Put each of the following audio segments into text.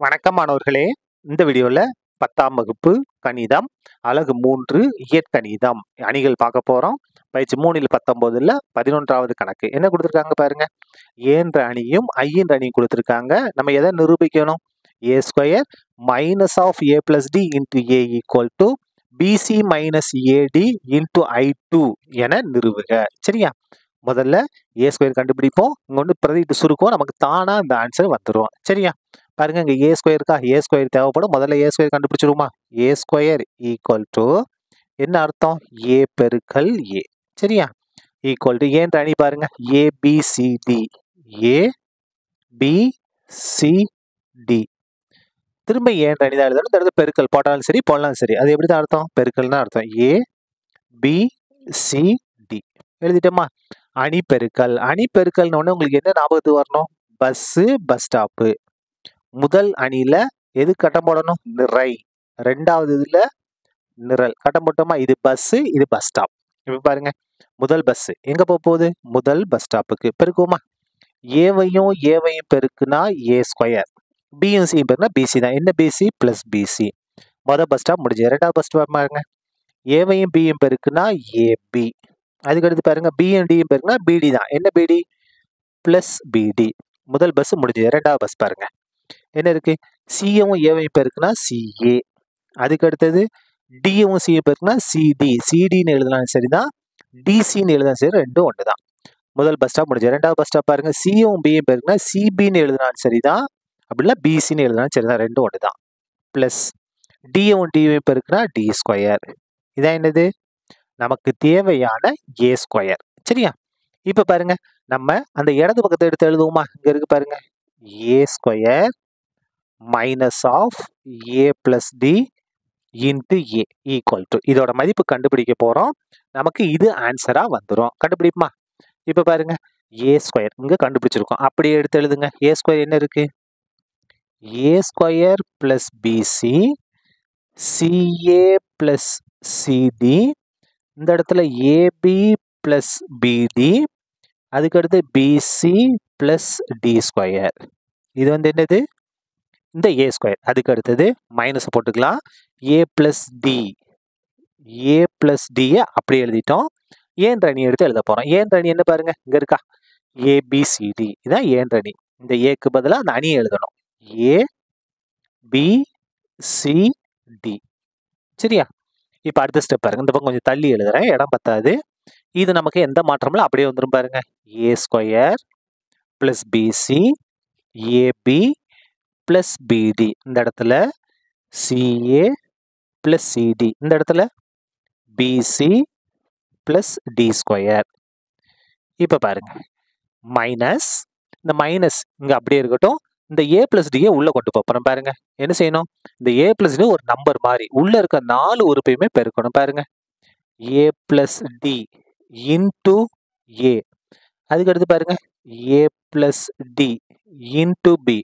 வணக்கம் மாணவர்களே. இந்த வீடியோவில் 10ஆம் வகுப்பு கணிதம் அலகு 3 இயற்கணிதம் அணிகள் பார்க்க போகிறோம். பயிற்சி 3ல் 19ல் 11வது கணக்கு என்ன கொடுத்துருக்காங்க பாருங்க. ஏன்ற அணியும் ஐன்ற அணியும் கொடுத்துருக்காங்க. நம்ம எதை நிரூபிக்கணும்? A square minus of A plus D into A equal to BC minus AD into I2 என நிறுவுக. சரியா? முதல்ல ஏ ஸ்கொயர் கண்டுபிடிப்போம். இங்கே வந்து பிரதிட்டு சுருக்கம் நமக்கு தானாக இந்த ஆன்சர் வந்துடும். சரியா? பாருங்க, இங்கே ஏ ஸ்கொயருக்கா ஏ ஸ்கொயர் தேவைப்படும். முதல்ல ஏ ஸ்கொயர் கண்டுபிடிச்சிருமா? ஏ ஸ்கொயர் ஈக்குவல் டு என்ன அர்த்தம்? ஏ பெருக்கல் ஏ. சரியா? ஈக்குவல் டு ஏன்ற அணி பாருங்க, ஏபிசிடி. ஏபிசிடி திரும்ப ஏன்ற அணி தான் எழுதணும். இந்த இடத்துல பெருக்கல் போட்டாலும் சரி போடலாம் சரி. அது எப்படி தான் அர்த்தம்? பெருக்கல் தான் அர்த்தம். ஏபிசிடி எழுதிட்டோமா? அணி பெருக்கல். அணி பெருக்கல்னு ஒன்று உங்களுக்கு என்ன ஞாபகத்துக்கு வரணும்? Bus, bus stop. முதல் அணியில எது கட்டம் போடணும்? நிறை. ரெண்டாவது இதுல நிரல் கட்டம் போட்டோமா? இது பஸ், இது பஸ் ஸ்டாப். இப்ப பாருங்க, முதல் பஸ் எங்க போகுது? முதல் பஸ் ஸ்டாப்புக்கு பெருக்குவோமா? ஏவையும் பெருக்குனா ஏ ஸ்கொயர், பியும் சியும் பெருக்குனா பிசி தான். என்ன பிசி? Plus BC. முதல் பஸ் ஸ்டாப் முடிஞ்சு. இரண்டாவது பஸ் ஸ்டாப் பாருங்க, ஏவையும் பியும் பெருக்குனா ஏபி. அதுக்கடுத்து பாருங்க, பியும் டியும் பெருக்குனா பிடி தான். என்ன பிடி? பிளஸ் பிடி. முதல் பஸ் முடிஞ்சு. இரண்டாவது பஸ் பாருங்க, என்ன இருக்கு? சியும் ஏவையும் பெருக்குனா சிஏ. அதுக்கு அடுத்தது டியும் சியும் பெருக்குனா சிடி. சிடின்னு எழுதலாம் சரிதான், டிசின்னு எழுதலாம் சரி, ரெண்டும் ஒன்று தான். முதல் பஸ் ஸ்டாப் முடிஞ்சு. இரண்டாவது பஸ் ஸ்டாப் பாருங்க, சியும் பியும் பெருக்குனா சிபின்னு எழுதலாம் சரிதான், அப்படின்னா பிசின்னு எழுதலாம் சரிதான், ரெண்டும் ஒன்று தான். பிளஸ் டியும் டியும் பெருக்குனா டி ஸ்கொயர். இதான் என்னது? நமக்கு தேவையான ஏ ஸ்கொயர். சரியா? இப்ப பாருங்க, நம்ம அந்த இடது பக்கத்தை எடுத்து எழுதுவோமா? இங்க இருக்கு பாருங்க, A square minus of A plus D into A equal to இதோட மதிப்பு கண்டுபிடிக்க போறோம். நமக்கு இது ஆன்சரா வந்துடும். கண்டுபிடிப்போமா? இப்ப பாருங்க, ஏ ஸ்கொயர் இங்க கண்டுபிடிச்சிருக்கோம். அப்படியே எடுத்து எழுதுங்க. ஏ ஸ்கொயர் என்ன இருக்கு? A square plus BC CA plus CD. இந்த இடத்துல ஏபி பிளஸ் பிடி. அதுக்கடுத்து பிசி பிளஸ் டி ஸ்கொயர். இது வந்து என்னது? இந்த ஏ ஸ்கொயர். அதுக்கு அடுத்தது மைனஸ் போட்டுக்கலாம். ஏ பிளஸ் டி. ஏ பிளஸ் டியை அப்படி எழுதிட்டோம். ஏன்ற அணி எடுத்து எழுத போறோம். ஏன்ற அணி என்ன பாருங்க, இங்க இருக்கா? ஏபிசிடி. இதான் ஏன்ற அணி. இந்த ஏக்கு பதிலாக அந்த அணியை எழுதணும். ஏபிசிடி. சரியா? இப்போ அடுத்த ஸ்டெப் பாருங்க, இந்த பக்கம் கொஞ்சம் தள்ளி எழுதுறேன், இடம் பத்தாது. இது நமக்கு எந்த மாற்றமும் அப்படியே வந்துடும் பாருங்க. A square plus BC AB plus BD. இந்த இடத்துல சிஏ பிளஸ் சிடி. இந்த இடத்துல பிசி பிளஸ் டி ஸ்கொயர். இப்போ பாருங்க, மைனஸ் இந்த மைனஸ் இங்கே அப்படியே இருக்கட்டும். இந்த ஏ பிளஸ் டியை உள்ள கொண்டு போகிறோம். பாருங்க, என்ன செய்யணும்? இந்த ஏ பிளஸ் டி ஒரு நம்பர் மாதிரி உள்ள இருக்க 4 உறுப்பையுமே பெருக்கணும். பாருங்க, A plus D into A. அதுக்கடுத்து பாருங்க, A plus D into B.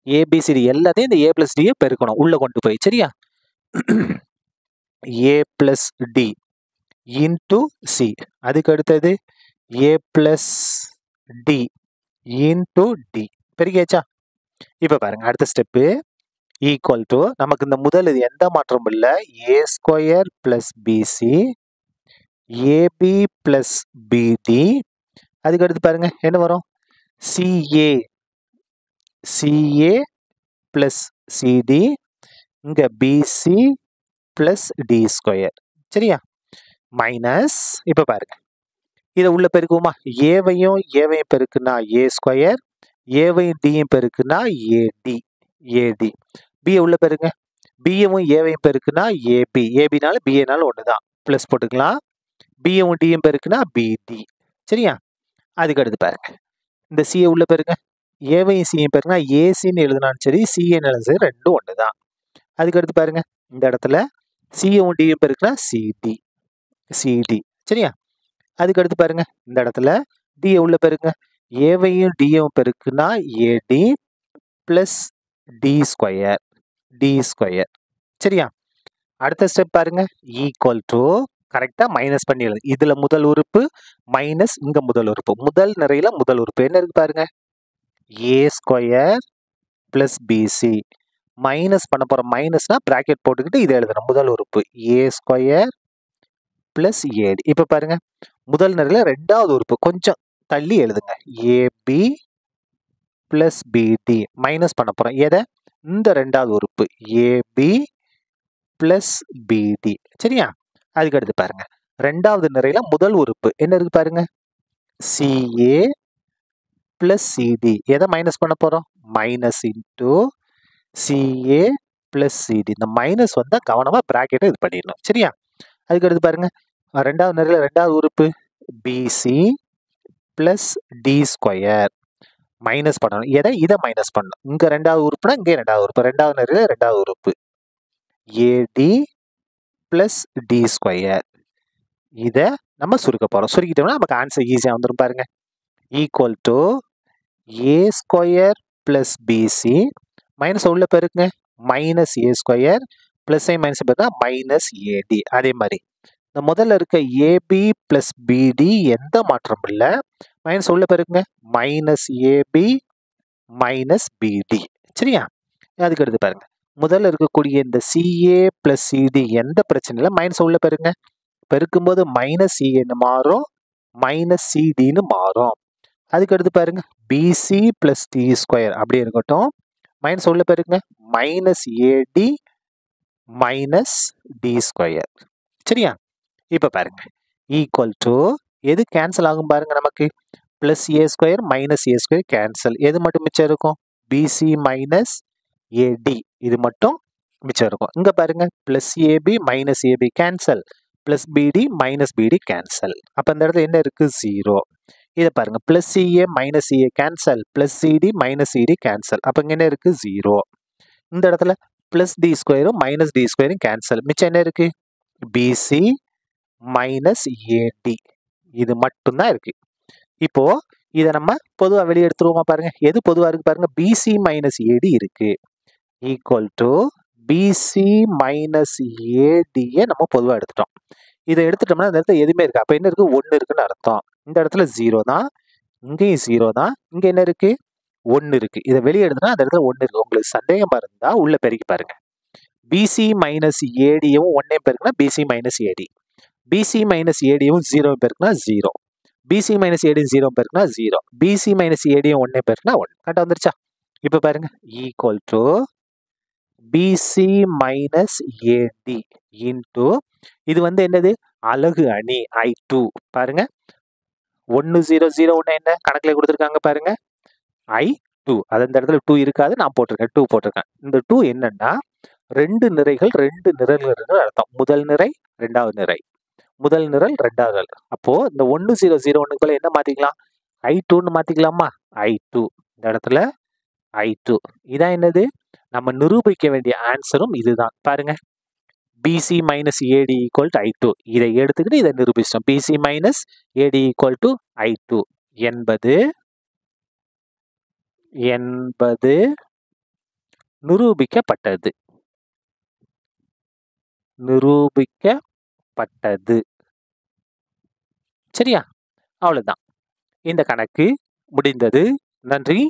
ABCD எல்லாத்தையும் இந்த ஏ பிளஸ் டியை பெருக்கணும் உள்ள கொண்டு போய். சரியா? ஏ பிளஸ் டி இன்டு சி. அதுக்கு அடுத்தது ஏ பிளஸ் டி இன்டு டி. பெருகியாச்சா? இப்போ பாருங்க, அடுத்த ஸ்டெப்பு ஈக்குவல் டு நமக்கு இந்த முதல் இது எந்த மாற்றமும் இல்லை. A square plus BC AB plus BD. அதுக்கு அடுத்து பாருங்க என்ன வரும்? CA CA plus CD. இங்க பிசி பிளஸ் டி ஸ்கொயர். சரியா? மைனஸ் இப்ப பாருங்க, இதை உள்ள பெருக்குவோமா? ஏவையும் பெருக்குனா ஏ ஸ்கொயர், ஏவையும் டியும் பெருக்குனா ஏடி. ஏடி. பியை உள்ள பெருங்க, பியவும் ஏவையும் பெருக்குனா ஏபி. ஏபினாலும் பிஏனாலும் ஒன்று தான். பிளஸ் போட்டுக்கலாம். பியவும் டியும் பெருக்குனா பிடி. சரியா? அதுக்கு அடுத்து பாருங்க, இந்த சியை உள்ள பெருங்க, ஏவையும் சியும் பெருக்குனா ஏசின்னு எழுதினாலும் சரி சிஏன்னு எழுதுனாலும் சரி, ரெண்டும் ஒன்று தான். அதுக்கு அடுத்து பாருங்க, இந்த இடத்துல சியும் டியும் பெருக்குனா சிடி. சிடி. சரியா? அதுக்கு அடுத்து பாருங்க, இந்த இடத்துல டியை உள்ள பெருங்க, ஏவையும் டியும் பெருக்குனா AD plus D square. D square. சரியா? அடுத்த ஸ்டெப் பாருங்க, ஈக்குவல் டு கரெக்டா மைனஸ் பண்ணி எழுது. இதுல முதல் உறுப்பு மைனஸ் இங்க முதல் உறுப்பு. முதல் நிறையில முதல் உறுப்பு என்ன இருக்கு பாருங்க, A square plus PC. Minus பண்ண போகிறோம். மைனஸ்னா ப்ராக்கெட் போட்டுக்கிட்டு இதை எழுதணும். முதல் உறுப்பு ஏ ஸ்கொயர் ப்ளஸ் ஏடி. இப்போ பாருங்க, முதல் நிரையில் ரெண்டாவது உறுப்பு கொஞ்சம் தள்ளி எழுதுங்க. ஏபி ப்ளஸ் பிடி மைனஸ் பண்ண போகிறோம். எதை? இந்த ரெண்டாவது உறுப்பு ஏபி ப்ளஸ் பிடி. சரியா? அதுக்கு அடுத்து பாருங்க, ரெண்டாவது நிரையில முதல் உறுப்பு என்ன இருக்கு பாருங்க, சிஏ ப்ளஸ் சிடி. எதை மைனஸ் பண்ண போகிறோம்? Minus into CA plus CD. இந்த மைனஸ் வந்தால் கவனமாக ப்ராக்கெட்டை இது பண்ணிடணும். சரியா? அதுக்கு அடுத்து பாருங்க, ரெண்டாவது நிரையில ரெண்டாவது உறுப்பு BC plus D square minus பண்ணணும். எதை? இதை மைனஸ் பண்ணணும். இங்கே ரெண்டாவது உறுப்புனா இங்கே ரெண்டாவது உறுப்பு. ரெண்டாவது நிரையில ரெண்டாவது உறுப்பு ஏடி ப்ளஸ் டி ஸ்கொயர். இதை நம்ம சுருக்க போகிறோம். சுருக்கிட்டோம்னா நமக்கு ஆன்சர் ஈஸியாக வந்துடும் பாருங்க. Equal to A square plus BC minus உள்ள பெருக்குங்க, minus A square plus I minus பெருக்கா மைனஸ் ஏடி. அதே மாதிரி இந்த முதல்ல இருக்க ஏபி ப்ளஸ் பிடி எந்த மாற்றமும் இல்லை. மைனஸ் உள்ள பெருக்குங்க, மைனஸ் ஏபி மைனஸ் பிடி. சரியா? அதுக்கு அடுத்து பாருங்க, முதல்ல இருக்கக்கூடிய இந்த சிஏ ப்ளஸ் சிடி எந்த பிரச்சனை இல்லை. மைனஸ் உள்ள பெருக்குங்க, பெருக்கும்போது மைனஸ் சிஏன்னு மாறும், மைனஸ் சிடின்னு மாறும். அதுக்கு அடுத்து பாருங்க, பிசி ப்ளஸ் டி ஸ்கொயர் அப்படியே இருக்கட்டும். மைனஸ் உள்ள பெருக்குங்க, minus AD minus D square. சரியா? இப்போ பாருங்க, ஈக்குவல் டு எது கேன்சல் ஆகும் பாருங்க, நமக்கு plus A square minus A square cancel. எது மட்டும் மிச்சம் இருக்கும்? பிசி மைனஸ் ஏடி இது மட்டும் மிச்சம் இருக்கும். இங்கே பாருங்க, plus AB minus AB cancel, plus BD minus BD cancel. அப்போ இந்த இடத்துல என்ன இருக்குது? 0. இதை பாருங்க, plus CA minus CA cancel, plus CD minus CD cancel. அப்போ இங்கே என்ன இருக்குது? 0. இந்த இடத்துல ப்ளஸ் டி ஸ்கொயரும் மைனஸ் டி ஸ்கொயரும் கேன்சல். மிச்சம் என்ன இருக்குது? பிசி மைனஸ் ஏடி இது மட்டும்தான் இருக்கு. இப்போ இதை நம்ம பொதுவாக வெளியே எடுத்துருவோமா பாருங்க. எது பொதுவாக இருக்கு பாருங்க, பிசி மைனஸ் ஏடி இருக்கு. ஈக்குவல் டு பிசி மைனஸ் ஏடியை நம்ம பொதுவாக எடுத்துட்டோம். இதை எடுத்துட்டோம்னா இந்த இடத்துல எதுவுமே இருக்கு. அப்போ என்ன இருக்கு? 1 இருக்குன்னு அர்த்தம். இந்த இடத்துல 0 தான், இங்கேயும் 0 தான். இங்கே என்ன இருக்கு? 1 இருக்கு. இதை வெளியே எடுத்துனா அந்த இடத்துல 1 இருக்கு. உங்களுக்கு சந்தேகமா இருந்தா உள்ள பெருக்கி பாருங்க. பிசி மைனஸ் ஏடியும் 1 பெருக்குனா BC minus AD, BC minus ஏடியும் 0 பெருக்குனா 0, பிசி மைனஸ் ஏடியும் 0 பெருக்குனா 0, பிசி மைனஸ் ஏடியும் 1 பெருக்குனா 1. கரெக்டாக வந்துருச்சா? இப்போ பாருங்க, equal to BC minus AD into இது வந்து என்னது? அலகு அணி I2. பாருங்க, 1 0 0 1 என்ன கணக்கில் கொடுத்துருக்காங்க பாருங்க, I2. அது இந்த இடத்துல 2 இருக்காது, நான் போட்டிருக்கேன் 2 போட்டிருக்கேன். இந்த 2 என்னன்னா 2 நிறைகள் 2 நிரல்கள் அர்த்தம். முதல் நிரை ரெண்டாவது நிரை, முதல் நிரல் ரெண்டாவது நிரல். அப்போ இந்த 1 0 0 1 என்ன மாத்திக்கலாம்? I2ன்னு மாத்திக்கலாமா? I2 இந்த இடத்துல I2. இதான் என்னது? நம்ம நிரூபிக்க வேண்டிய ஆன்சரும் இதுதான். பாருங்க, BC minus AD equal to I2. இதை எடுத்துக்கிட்டு இதை நிரூபிச்சோம். BC minus AD equal to I2 என்பது நிரூபிக்கப்பட்டது. நிரூபிக்கப்பட்டது. சரியா? அவ்வளவுதான். இந்த கணக்கு முடிந்தது. நன்றி.